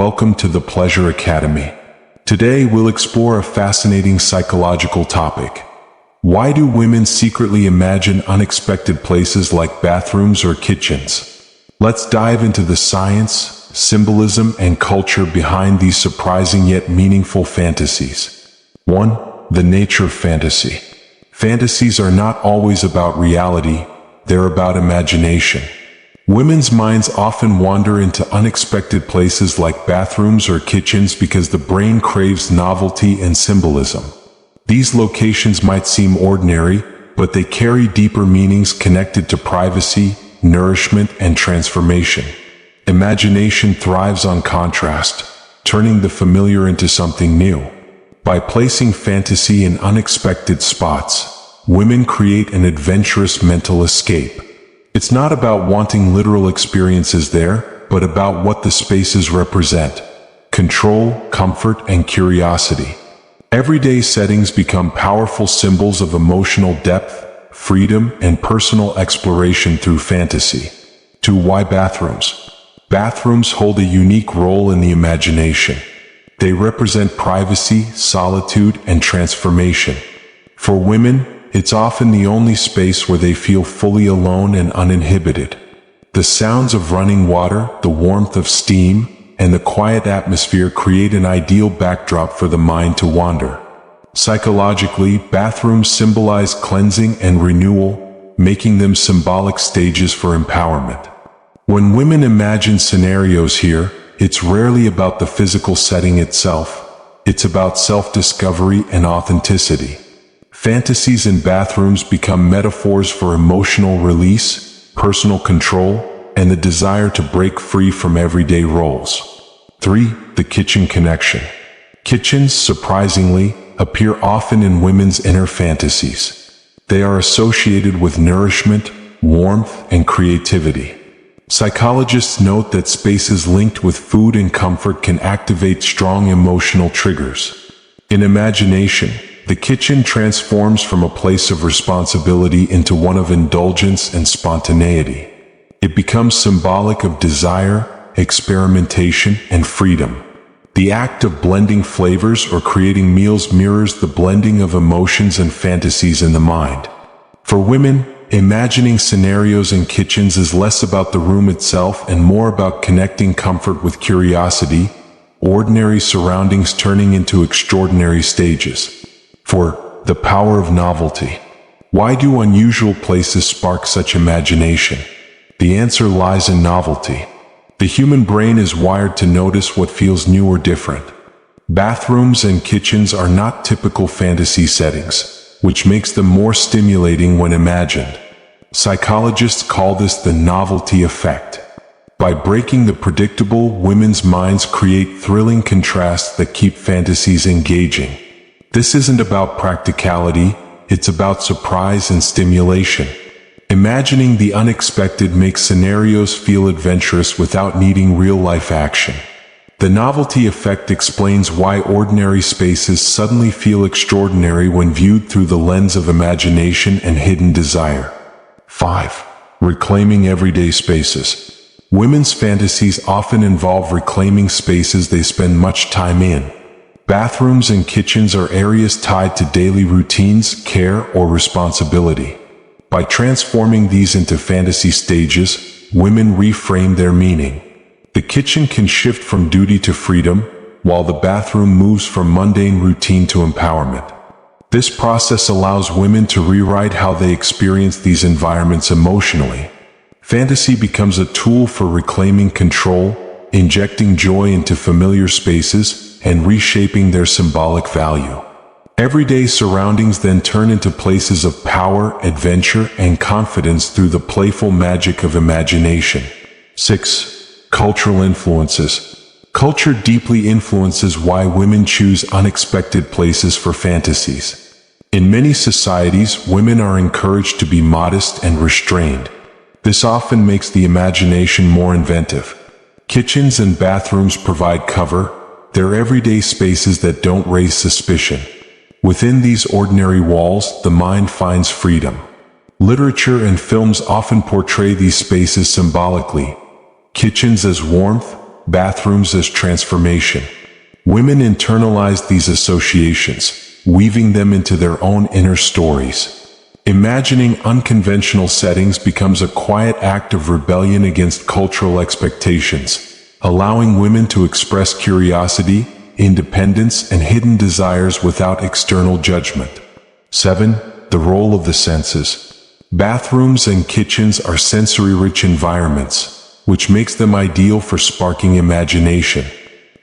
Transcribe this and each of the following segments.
welcome to the Pleasure Academy. Today we'll explore a fascinating psychological topic. Why do women secretly imagine unexpected places like bathrooms or kitchens? Let's dive into the science, symbolism, and culture behind these surprising yet meaningful fantasies. 1. The nature of fantasy. Fantasies are not always about reality, they're about imagination. Women's minds often wander into unexpected places like bathrooms or kitchens because the brain craves novelty and symbolism. These locations might seem ordinary, but they carry deeper meanings connected to privacy, nourishment, and transformation. Imagination thrives on contrast, turning the familiar into something new. By placing fantasy in unexpected spots, women create an adventurous mental escape. It's not about wanting literal experiences there, but about what the spaces represent: control, comfort, and curiosity. Everyday settings become powerful symbols of emotional depth, freedom, and personal exploration through fantasy. 2. Why bathrooms? Bathrooms hold a unique role in the imagination. They represent privacy, solitude, and transformation. For women, it's often the only space where they feel fully alone and uninhibited. The sounds of running water, the warmth of steam, and the quiet atmosphere create an ideal backdrop for the mind to wander. Psychologically, bathrooms symbolize cleansing and renewal, making them symbolic stages for empowerment. When women imagine scenarios here, it's rarely about the physical setting itself. It's about self-discovery and authenticity. Fantasies in bathrooms become metaphors for emotional release, personal control, and the desire to break free from everyday roles. 3. The kitchen connection. Kitchens, surprisingly, appear often in women's inner fantasies. They are associated with nourishment, warmth, and creativity. Psychologists note that spaces linked with food and comfort can activate strong emotional triggers. In imagination, the kitchen transforms from a place of responsibility into one of indulgence and spontaneity. It becomes symbolic of desire, experimentation, and freedom. The act of blending flavors or creating meals mirrors the blending of emotions and fantasies in the mind. For women, imagining scenarios in kitchens is less about the room itself and more about connecting comfort with curiosity, ordinary surroundings turning into extraordinary stages. 4. The power of novelty. Why do unusual places spark such imagination? The answer lies in novelty. The human brain is wired to notice what feels new or different. Bathrooms and kitchens are not typical fantasy settings, which makes them more stimulating when imagined. Psychologists call this the novelty effect. By breaking the predictable, women's minds create thrilling contrasts that keep fantasies engaging. This isn't about practicality, it's about surprise and stimulation. Imagining the unexpected makes scenarios feel adventurous without needing real-life action. The novelty effect explains why ordinary spaces suddenly feel extraordinary when viewed through the lens of imagination and hidden desire. 5. Reclaiming everyday spaces. Women's fantasies often involve reclaiming spaces they spend much time in. Bathrooms and kitchens are areas tied to daily routines, care, or responsibility. By transforming these into fantasy stages, women reframe their meaning. The kitchen can shift from duty to freedom, while the bathroom moves from mundane routine to empowerment. This process allows women to rewrite how they experience these environments emotionally. Fantasy becomes a tool for reclaiming control, injecting joy into familiar spaces, and reshaping their symbolic value. Everyday surroundings then turn into places of power, adventure, and confidence through the playful magic of imagination. 6. Cultural influences. Culture deeply influences why women choose unexpected places for fantasies. In many societies, women are encouraged to be modest and restrained. This often makes the imagination more inventive. Kitchens and bathrooms provide cover. They're everyday spaces that don't raise suspicion. Within these ordinary walls, the mind finds freedom. Literature and films often portray these spaces symbolically. Kitchens as warmth, bathrooms as transformation. Women internalize these associations, weaving them into their own inner stories. Imagining unconventional settings becomes a quiet act of rebellion against cultural expectations, allowing women to express curiosity, independence, and hidden desires without external judgment. 7. The role of the senses. Bathrooms and kitchens are sensory-rich environments, which makes them ideal for sparking imagination.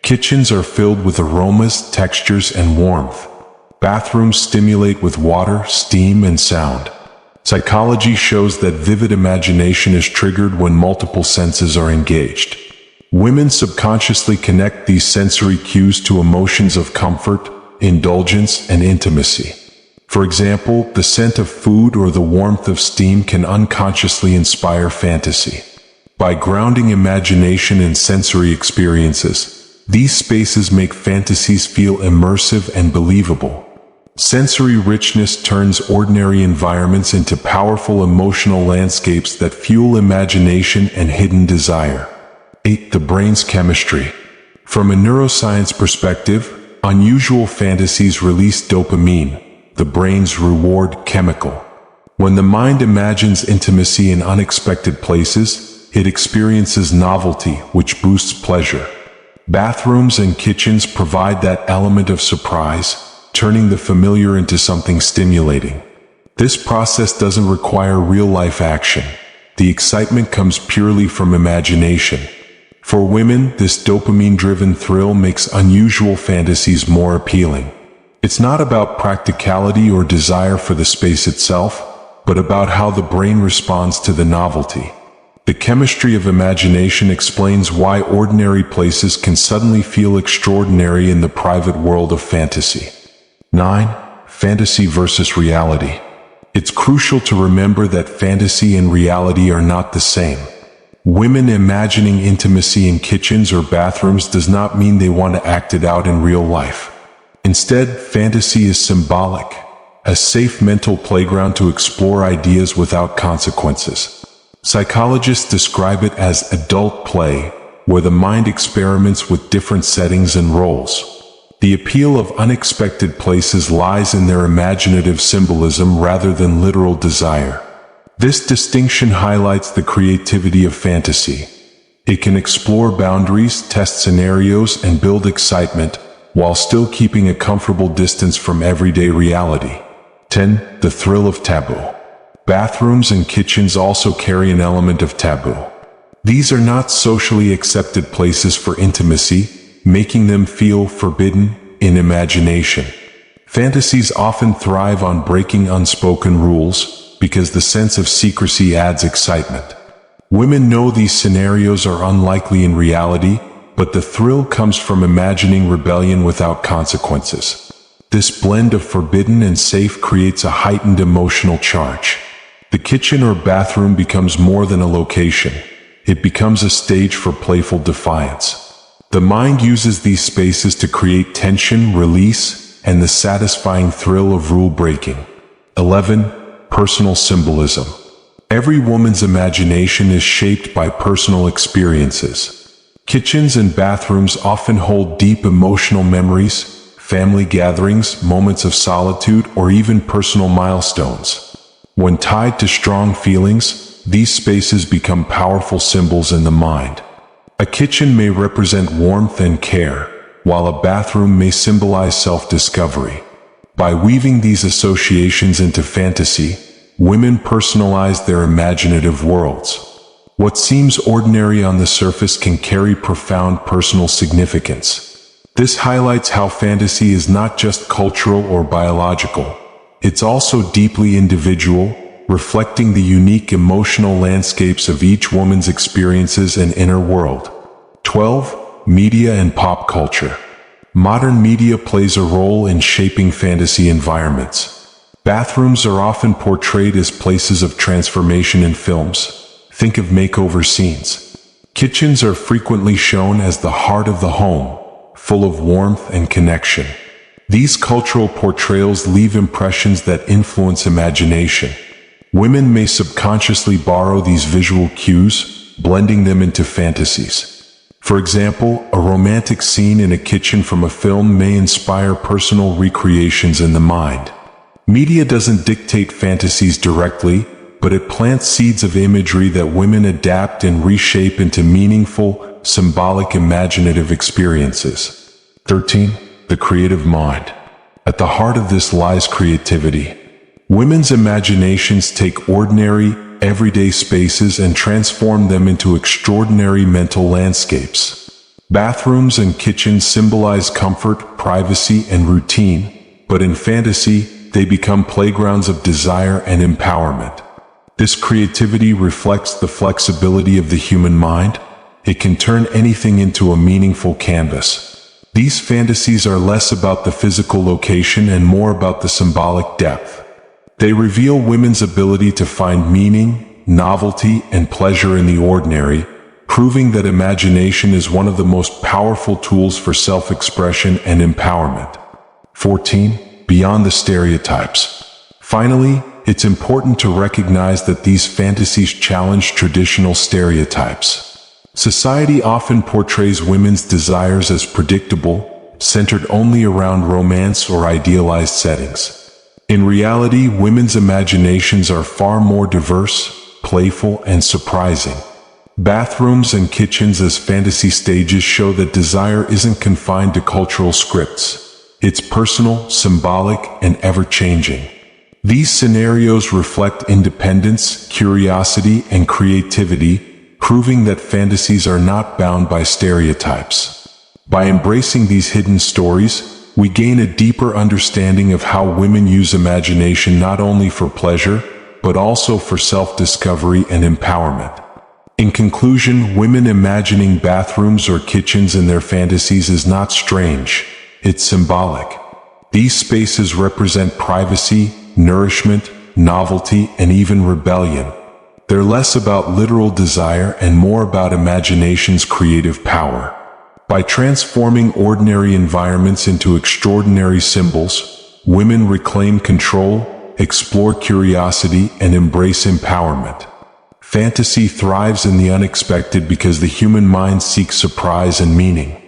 Kitchens are filled with aromas, textures, and warmth. Bathrooms stimulate with water, steam, and sound. Psychology shows that vivid imagination is triggered when multiple senses are engaged. Women subconsciously connect these sensory cues to emotions of comfort, indulgence, and intimacy. For example, the scent of food or the warmth of steam can unconsciously inspire fantasy. By grounding imagination in sensory experiences, these spaces make fantasies feel immersive and believable. Sensory richness turns ordinary environments into powerful emotional landscapes that fuel imagination and hidden desire. 8. The brain's chemistry. From a neuroscience perspective, unusual fantasies release dopamine, the brain's reward chemical. When the mind imagines intimacy in unexpected places, it experiences novelty, which boosts pleasure. Bathrooms and kitchens provide that element of surprise, turning the familiar into something stimulating. This process doesn't require real-life action. The excitement comes purely from imagination. For women, this dopamine-driven thrill makes unusual fantasies more appealing. It's not about practicality or desire for the space itself, but about how the brain responds to the novelty. The chemistry of imagination explains why ordinary places can suddenly feel extraordinary in the private world of fantasy. 9. Fantasy versus reality. It's crucial to remember that fantasy and reality are not the same. Women imagining intimacy in kitchens or bathrooms does not mean they want to act it out in real life. Instead, fantasy is symbolic, a safe mental playground to explore ideas without consequences. Psychologists describe it as adult play, where the mind experiments with different settings and roles. The appeal of unexpected places lies in their imaginative symbolism rather than literal desire. This distinction highlights the creativity of fantasy. It can explore boundaries, test scenarios, and build excitement, while still keeping a comfortable distance from everyday reality. 10. The thrill of taboo. Bathrooms and kitchens also carry an element of taboo. These are not socially accepted places for intimacy, making them feel forbidden in imagination. Fantasies often thrive on breaking unspoken rules because the sense of secrecy adds excitement. Women know these scenarios are unlikely in reality, but the thrill comes from imagining rebellion without consequences. This blend of forbidden and safe creates a heightened emotional charge. The kitchen or bathroom becomes more than a location. It becomes a stage for playful defiance. The mind uses these spaces to create tension, release, and the satisfying thrill of rule-breaking. 11. Personal symbolism. Every woman's imagination is shaped by personal experiences. Kitchens and bathrooms often hold deep emotional memories, family gatherings, moments of solitude, or even personal milestones. When tied to strong feelings, these spaces become powerful symbols in the mind. A kitchen may represent warmth and care, while a bathroom may symbolize self-discovery. By weaving these associations into fantasy, women personalize their imaginative worlds. What seems ordinary on the surface can carry profound personal significance. This highlights how fantasy is not just cultural or biological. It's also deeply individual, reflecting the unique emotional landscapes of each woman's experiences and inner world. 12. Media and pop culture. Modern media plays a role in shaping fantasy environments. Bathrooms are often portrayed as places of transformation in films. Think of makeover scenes. Kitchens are frequently shown as the heart of the home, full of warmth and connection. These cultural portrayals leave impressions that influence imagination. Women may subconsciously borrow these visual cues, blending them into fantasies. For example, a romantic scene in a kitchen from a film may inspire personal recreations in the mind. Media doesn't dictate fantasies directly, but it plants seeds of imagery that women adapt and reshape into meaningful, symbolic, imaginative experiences. 13. The creative mind. At the heart of this lies creativity. Women's imaginations take ordinary, everyday spaces and transform them into extraordinary mental landscapes. Bathrooms and kitchens symbolize comfort, privacy, and routine, but in fantasy, they become playgrounds of desire and empowerment. This creativity reflects the flexibility of the human mind. It can turn anything into a meaningful canvas. These fantasies are less about the physical location and more about the symbolic depth. They reveal women's ability to find meaning, novelty, and pleasure in the ordinary, proving that imagination is one of the most powerful tools for self-expression and empowerment. 14. Beyond the stereotypes. Finally, it's important to recognize that these fantasies challenge traditional stereotypes. Society often portrays women's desires as predictable, centered only around romance or idealized settings. In reality, women's imaginations are far more diverse, playful, and surprising. Bathrooms and kitchens as fantasy stages show that desire isn't confined to cultural scripts. It's personal, symbolic, and ever-changing. These scenarios reflect independence, curiosity, and creativity, proving that fantasies are not bound by stereotypes. By embracing these hidden stories, we gain a deeper understanding of how women use imagination not only for pleasure, but also for self-discovery and empowerment. In conclusion, women imagining bathrooms or kitchens in their fantasies is not strange, it's symbolic. These spaces represent privacy, nourishment, novelty, and even rebellion. They're less about literal desire and more about imagination's creative power. By transforming ordinary environments into extraordinary symbols, women reclaim control, explore curiosity, and embrace empowerment. Fantasy thrives in the unexpected because the human mind seeks surprise and meaning.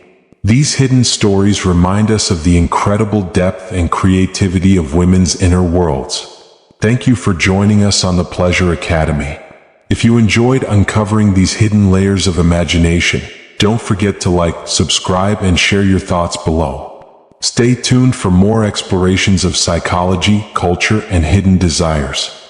These hidden stories remind us of the incredible depth and creativity of women's inner worlds. Thank you for joining us on the Pleasure Academy. If you enjoyed uncovering these hidden layers of imagination, don't forget to like, subscribe, and share your thoughts below. Stay tuned for more explorations of psychology, culture, and hidden desires.